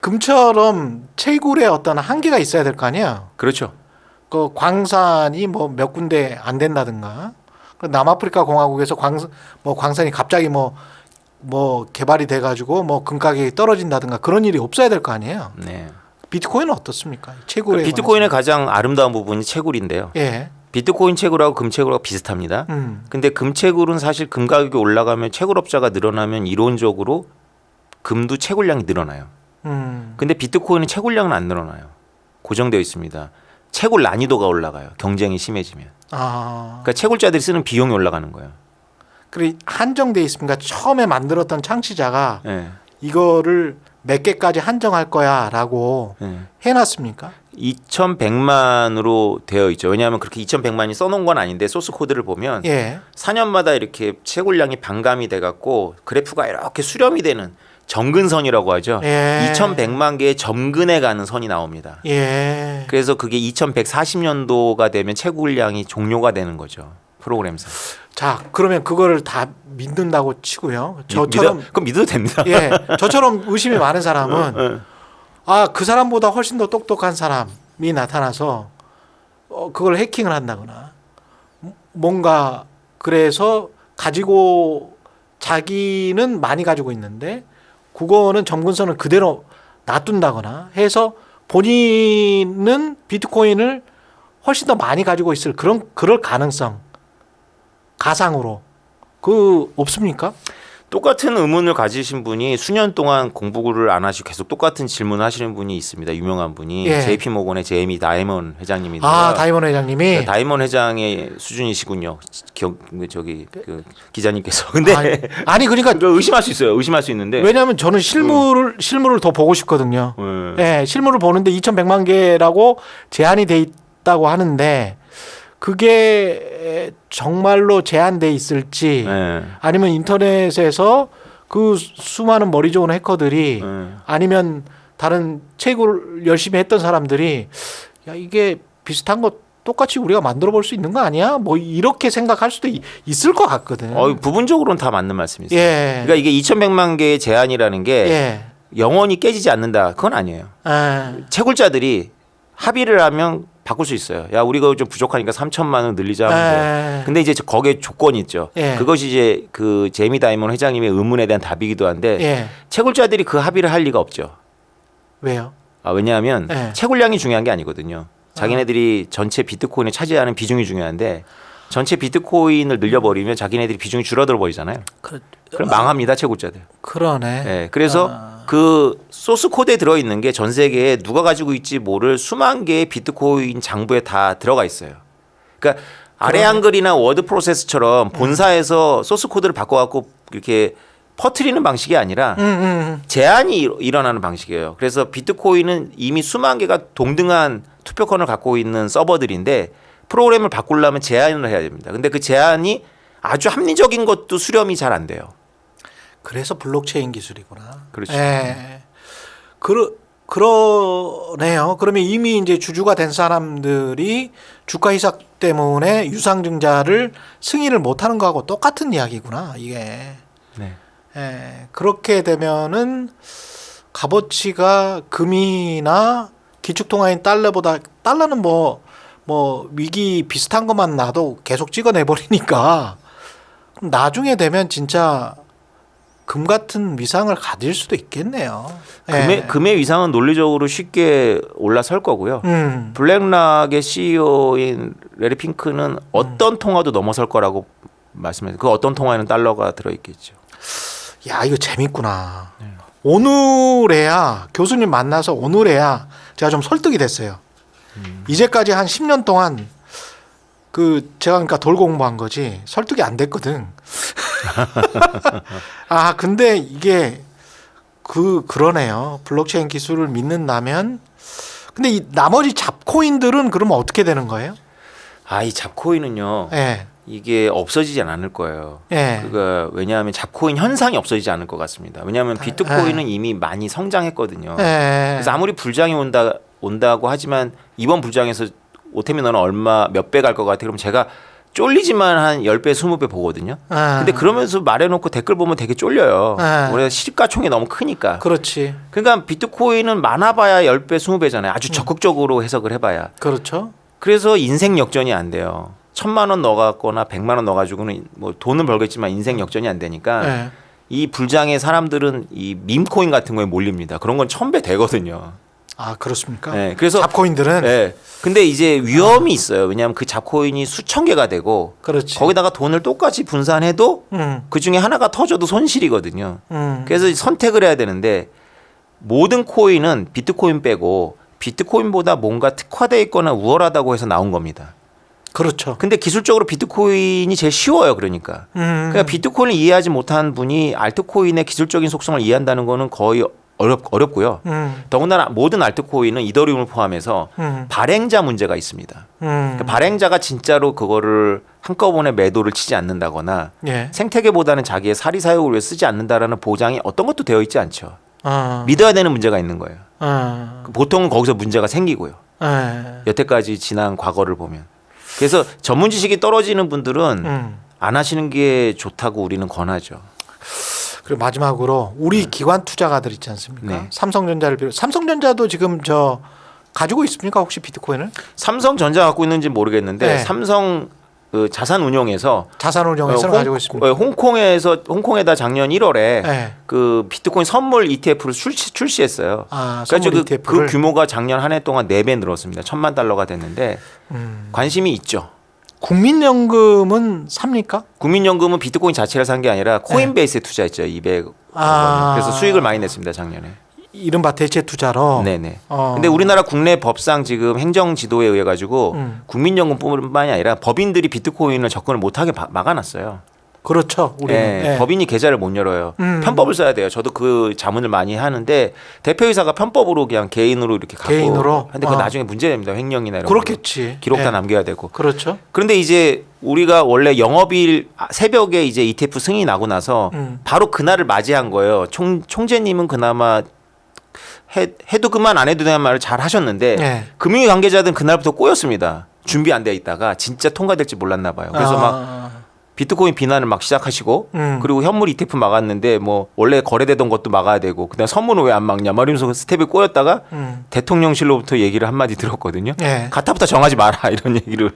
금처럼 채굴에 어떤 한계가 있어야 될 거 아니야. 그렇죠. 그 광산이 뭐 몇 군데 안 된다든가, 그 남아프리카 공화국에서 광산이 갑자기 뭐 개발이 돼가지고 뭐 금가격이 떨어진다든가 그런 일이 없어야 될 거 아니에요. 네. 비트코인은 어떻습니까? 채굴에 비트코인의 가장 아름다운 부분이 채굴인데요. 예. 비트코인 채굴하고 금 채굴하고 비슷합니다. 근데 금 채굴은 사실 금 가격이 올라가면 채굴업자가 늘어나면 이론적으로 금도 채굴량이 늘어나요. 근데 비트코인은 채굴량은 안 늘어나요. 고정되어 있습니다. 채굴 난이도가 올라가요. 경쟁이 심해지면. 그러니까 채굴자들이 쓰는 비용이 올라가는 거예요. 그래 한정돼 있습니까? 처음에 만들었던 창시자가 네. 이거를 몇 개까지 한정할 거야라고 네. 해놨습니까? 2,100만으로 되어 있죠. 왜냐하면 그렇게 2,100만이 써놓은 건 아닌데 소스 코드를 보면 예. 4년마다 이렇게 채굴량이 반감이 돼갖고 그래프가 이렇게 수렴이 되는 점근선이라고 하죠. 예. 2,100만 개의 점근에 가는 선이 나옵니다. 예. 그래서 그게 2,140년도가 되면 채굴량이 종료가 되는 거죠. 프로그램상. 자, 그러면 그거를 다 믿는다고 치고요. 저처럼 그럼 믿어도 됩니다. 예, 저처럼 의심이 많은 사람은 그 사람보다 훨씬 더 똑똑한 사람이 나타나서 그걸 해킹을 한다거나 뭔가 그래서 가지고 자기는 많이 가지고 있는데 그거는 점근선을 그대로 놔둔다거나 해서 본인은 비트코인을 훨씬 더 많이 가지고 있을 그럴 가능성 가상으로 없습니까? 똑같은 의문을 가지신 분이 수년 동안 공부를 안 하시고 계속 똑같은 질문을 하시는 분이 있습니다. 유명한 분이 예. JP 모건의 제이미 다이먼 회장님인데요. 다이먼 회장님이 다이먼 회장의 수준이시군요. 그 기자님께서. 근데 아니 그러니까 의심할 수 있어요. 의심할 수 있는데. 왜냐하면 저는 실물을 더 보고 싶거든요. 예, 실물을 보는데 2,100만 개라고 제한이 돼 있다고 하는데 그게 정말로 제한돼 있을지 아니면 인터넷에서 그 수많은 머리 좋은 해커들이 아니면 다른 채굴 열심히 했던 사람들이 야 이게 비슷한 거 똑같이 우리가 만들어 볼 수 있는 거 아니야? 뭐 이렇게 생각할 수도 있을 것 같거든. 부분적으로는 다 맞는 말씀이세요. 예. 그러니까 이게 2,100만 개의 제한이라는 게 예. 영원히 깨지지 않는다. 그건 아니에요. 채굴자들이 합의를 하면 바꿀 수 있어요. 야, 우리가 좀 부족하니까 3,000만 원 늘리자 하면 돼요. 근데 이제 거기에 조건이 있죠. 그것이 이제 그 제이미 다이먼 회장님의 의문에 대한 답이기도 한데 채굴자들이 그 합의를 할 리가 없죠. 왜요? 왜냐하면 채굴량이 중요한 게 아니거든요. 자기네들이 전체 비트코인에 차지하는 비중이 중요한데 전체 비트코인을 늘려버리면 자기네들이 비중이 줄어들어 버리잖아요. 그럼 망합니다, 채굴자들. 그러네. 네, 그래서 그 소스 코드에 들어있는 게 전 세계에 누가 가지고 있지 모를 수만 개의 비트코인 장부에 다 들어가 있어요. 그러니까 아래 한글이나 워드 프로세스처럼 본사에서 소스 코드를 바꿔갖고 이렇게 퍼뜨리는 방식이 아니라 제한이 일어나는 방식이에요. 그래서 비트코인은 이미 수만 개가 동등한 투표권을 갖고 있는 서버들인데 프로그램을 바꾸려면 제한을 해야 됩니다. 근데 그 제한이 아주 합리적인 것도 수렴이 잘 안 돼요. 그래서 블록체인 기술이구나. 그렇죠. 그러네요. 그러면 이미 이제 주주가 된 사람들이 주가 희석 때문에 유상증자를 승인을 못하는 거하고 똑같은 이야기구나. 이게. 네. 그렇게 되면은 값어치가 금이나 기축통화인 달러는 뭐 위기 비슷한 것만 놔도 계속 찍어내 버리니까 나중에 되면 진짜 금 같은 위상을 가질 수도 있겠네요. 금의 위상은 논리적으로 쉽게 올라설 거고요. 블랙락의 CEO인 레리 핑크는 어떤 통화도 넘어설 거라고 말씀해서 그 어떤 통화에는 달러가 들어있겠죠. 야, 이거 재밌구나. 오늘에야 교수님 만나서 오늘에야 제가 좀 설득이 됐어요. 이제까지 한 10년 동안 제가 그러니까 돌 공부한 거지 설득이 안 됐거든. 근데 이게 그러네요. 블록체인 기술을 믿는다면 근데 이 나머지 잡코인들은 그러면 어떻게 되는 거예요? 이 잡코인은요. 이게 없어지지 않을 거예요. 그러니까 왜냐하면 잡코인 현상이 없어지지 않을 것 같습니다. 왜냐하면 비트코인은 이미 많이 성장했거든요. 그래서 아무리 불장이 온다고 하지만 이번 불장에서 오태미 너는 몇 배 갈 것 같아? 그럼 제가 쫄리지만 한 10배, 20배 보거든요. 근데 그러면서 말해놓고 댓글 보면 되게 쫄려요. 우리가 시가총이 너무 크니까. 그렇지. 그러니까 비트코인은 많아봐야 10배, 20배잖아요. 아주 적극적으로 해석을 해봐야. 그렇죠. 그래서 인생 역전이 안 돼요. 1,000만 원 넣어갖거나 100만 원 넣어가지고는 뭐 돈은 벌겠지만 인생 역전이 안 되니까 네. 이 불장의 사람들은 이 밈코인 같은 거에 몰립니다. 그런 건 1,000배 되거든요. 아 그렇습니까? 네, 그래서 잡코인들은 네. 근데 이제 위험이 있어요. 왜냐하면 그 잡코인이 수천 개가 되고 그렇지. 거기다가 돈을 똑같이 분산해도 그 중에 하나가 터져도 손실이거든요. 그래서 선택을 해야 되는데 모든 코인은 비트코인 빼고 비트코인보다 뭔가 특화되어 있거나 우월하다고 해서 나온 겁니다. 그렇죠. 근데 기술적으로 비트코인이 제일 쉬워요. 그러니까. 그러니까 비트코인을 이해하지 못한 분이 알트코인의 기술적인 속성을 이해한다는 거는 거의 어렵고요. 더군다나 모든 알트코인은 이더리움을 포함해서 발행자 문제가 있습니다. 그러니까 발행자가 진짜로 그거를 한꺼번에 매도를 치지 않는다거나 예. 생태계보다는 자기의 사리 사욕을 위해 쓰지 않는다라는 보장이 어떤 것도 되어 있지 않죠. 아. 믿어야 되는 문제가 있는 거예요. 아. 보통은 거기서 문제가 생기고요. 예. 여태까지 지난 과거를 보면. 그래서 전문 지식이 떨어지는 분들은 안 하시는 게 좋다고 우리는 권하죠. 그리고 마지막으로 우리 기관 투자가들 있지 않습니까? 네. 삼성전자를 비롯 삼성전자도 지금 저 가지고 있습니까? 혹시 비트코인을? 삼성전자 갖고 있는지 모르겠는데 네. 삼성 그 자산운용에서 자산운용에서는 가지고 있습니다. 홍콩에다 작년 1월에 네. 그 비트코인 선물 ETF를 출시했어요. 아, 그래서 선물 ETF를. 그 규모가 작년 한 해 동안 4배 늘었습니다. 1,000만 달러가 됐는데 관심이 있죠. 국민연금은 삽니까? 국민연금은 비트코인 자체를 산 게 아니라 코인베이스에 투자했죠. 200억 아. 그래서 수익을 많이 냈습니다. 작년에. 이른바 대체 투자로. 네네. 근데 우리나라 국내 법상 지금 행정 지도에 의해 가지고 국민연금뿐만이 아니라 법인들이 비트코인을 접근을 못하게 막아놨어요. 그렇죠. 우리는. 예, 네. 법인이 계좌를 못 열어요. 편법을 써야 돼요. 저도 그 자문을 많이 하는데 대표이사가 편법으로 그냥 개인으로 이렇게 갖고. 개인으로? 근데 그거 나중에 문제됩니다. 횡령이나 이런 그렇겠지. 거. 기록 다 예. 남겨야 되고. 그렇죠. 그런데 이제 우리가 원래 영업일 새벽에 이제 ETF 승인이 나고 나서 바로 그날을 맞이한 거예요. 총재님은 그나마 해도 그만 안 해도 되는 말을 잘 하셨는데 네. 금융위 관계자들은 그날부터 꼬였습니다. 준비 안 돼 있다가 진짜 통과될지 몰랐나 봐요. 그래서 막 비트코인 비난을 막 시작하시고 그리고 현물 ETF 막았는데 뭐 원래 거래되던 것도 막아야 되고 그다음 선물은 왜 안 막냐 말이면서 스텝에 꼬였다가 대통령실로부터 얘기를 한마디 들었거든요. 예. 가타부터 정하지 마라 이런 얘기를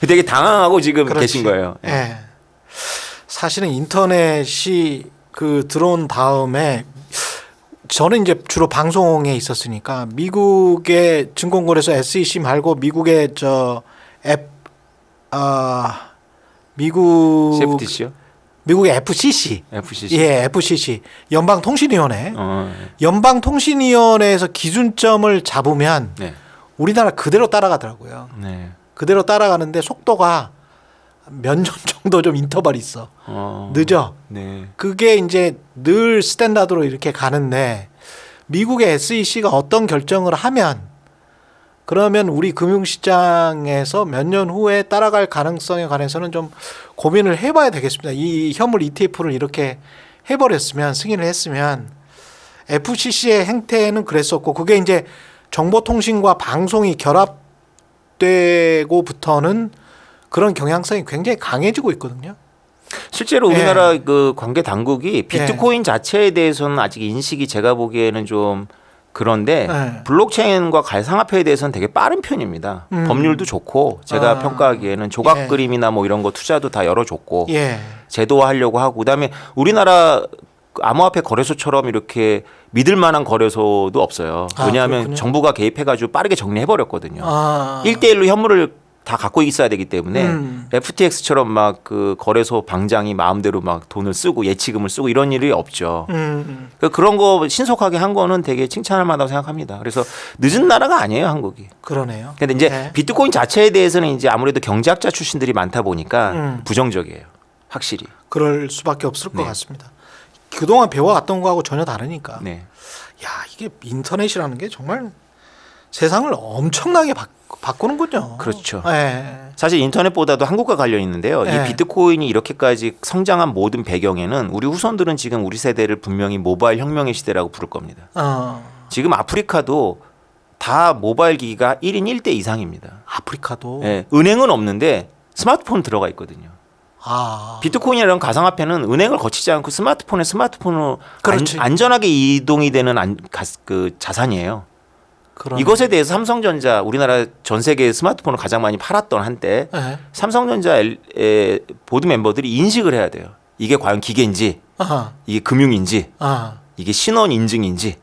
되게 당황하고 지금 그렇지. 계신 거예요. 예. 사실은 인터넷이 그 들어온 다음에 저는 이제 주로 방송에 있었으니까 미국의 증권거래소 SEC 말고 미국의 CFTC요? 미국의 FCC. FCC. 예, FCC. 연방통신위원회. 네. 연방통신위원회에서 기준점을 잡으면 네. 우리나라 그대로 따라가더라고요. 네. 그대로 따라가는데 속도가 몇 년 정도 좀 인터벌이 있어. 늦어. 네. 그게 이제 늘 스탠다드로 이렇게 가는데 미국의 SEC가 어떤 결정을 하면 그러면 우리 금융시장에서 몇 년 후에 따라갈 가능성에 관해서는 좀 고민을 해봐야 되겠습니다. 이 현물 ETF를 이렇게 해버렸으면 승인을 했으면 FCC의 행태는 그랬었고 그게 이제 정보통신과 방송이 결합되고부터는 그런 경향성이 굉장히 강해지고 있거든요. 실제로 우리나라 그 관계 당국이 비트코인 자체에 대해서는 아직 인식이 제가 보기에는 좀 그런데 블록체인과 가상화폐에 대해서는 되게 빠른 편입니다. 법률도 좋고 제가 평가하기에는 조각 그림이나 뭐 이런 거 투자도 다 열어줬고 제도화하려고 하고 그다음에 우리나라 암호화폐 거래소처럼 이렇게 믿을 만한 거래소도 없어요. 왜냐하면 그렇군요. 정부가 개입해가지고 빠르게 정리해버렸거든요. 아. 1대1로 현물을 다 갖고 있어야 되기 때문에 FTX처럼 막 그 거래소 방장이 마음대로 막 돈을 쓰고 예치금을 쓰고 이런 일이 없죠. 그러니까 그런 거 신속하게 한 거는 되게 칭찬할 만하다고 생각합니다. 그래서 늦은 나라가 아니에요, 한국이. 그러네요. 근데 이제 비트코인 자체에 대해서는 이제 아무래도 경제학자 출신들이 많다 보니까 부정적이에요. 확실히. 그럴 수밖에 없을 것 같습니다. 그동안 배워왔던 거하고 전혀 다르니까. 네. 야, 이게 인터넷이라는 게 정말 세상을 엄청나게 바꾸는군요. 그렇죠. 네. 사실 인터넷보다도 한국과 관련이 있는데요. 이 비트코인이 이렇게까지 성장한 모든 배경에는 우리 후손들은 지금 우리 세대를 분명히 모바일 혁명의 시대라고 부를 겁니다. 지금 아프리카도 다 모바일 기기가 1인 1대 이상입니다. 아프리카도. 네, 은행은 없는데 스마트폰 들어가 있거든요. 아. 비트코인이라는 가상화폐는 은행을 거치지 않고 스마트폰으로 그렇지. 안전하게 이동이 되는 그 자산이에요. 그러네. 이것에 대해서 삼성전자 우리나라 전 세계 스마트폰을 가장 많이 팔았던 한때 네. 삼성전자의 보드 멤버들이 인식을 해야 돼요. 이게 과연 기계인지, 아하. 이게 금융인지, 아. 이게 신원 인증인지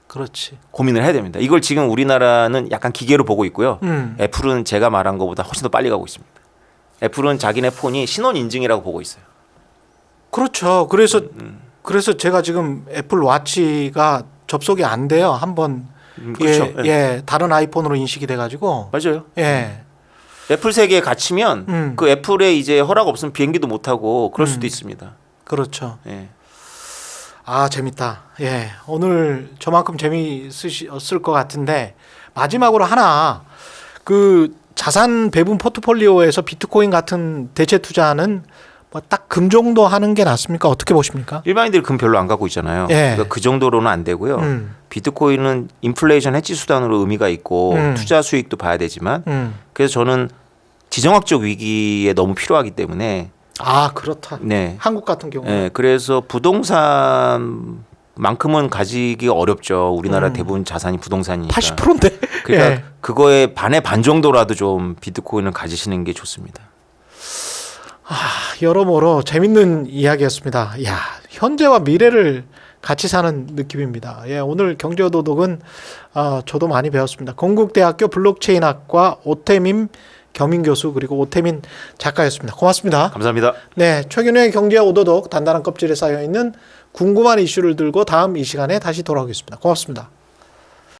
그렇지. 고민을 해야 됩니다. 이걸 지금 우리나라는 약간 기계로 보고 있고요. 음. 애플은 제가 말한 것보다 훨씬 더 빨리 가고 있습니다. 애플은 자기네 폰이 신원 인증이라고 보고 있어요. 그렇죠. 그래서 제가 지금 애플 워치가 접속이 안 돼요. 한번 그렇죠. 예, 다른 아이폰으로 인식이 돼 가지고. 맞아요. 예. 애플 세계에 갇히면 그 애플에 이제 허락 없으면 비행기도 못 타고 그럴 수도 있습니다. 그렇죠. 예. 아, 재밌다. 예. 오늘 저만큼 재미있을 것 같은데 마지막으로 하나 그 자산 배분 포트폴리오에서 비트코인 같은 대체 투자는 뭐 딱 금 정도 하는 게 낫습니까? 어떻게 보십니까? 일반인들이 금 별로 안 갖고 있잖아요. 예. 그러니까 그 정도로는 안 되고요. 비트코인은 인플레이션 해지 수단으로 의미가 있고 투자 수익도 봐야 되지만 그래서 저는 지정학적 위기에 너무 필요하기 때문에 아, 그렇다. 네. 한국 같은 경우. 네. 그래서 부동산만큼은 가지기 어렵죠. 우리나라 대부분 자산이 부동산이니까. 80%인데. 그러니까 예. 그거의 반의 반 정도라도 좀 비트코인을 가지시는 게 좋습니다. 여러모로 재밌는 이야기였습니다. 야, 현재와 미래를 같이 사는 느낌입니다. 예, 오늘 경제도덕은 저도 많이 배웠습니다. 건국대학교 블록체인학과 오태민 겸임 교수 그리고 오태민 작가였습니다. 고맙습니다. 감사합니다. 네, 최근의 경제 오도독 단단한 껍질에 쌓여 있는 궁금한 이슈를 들고 다음 이 시간에 다시 돌아오겠습니다. 고맙습니다.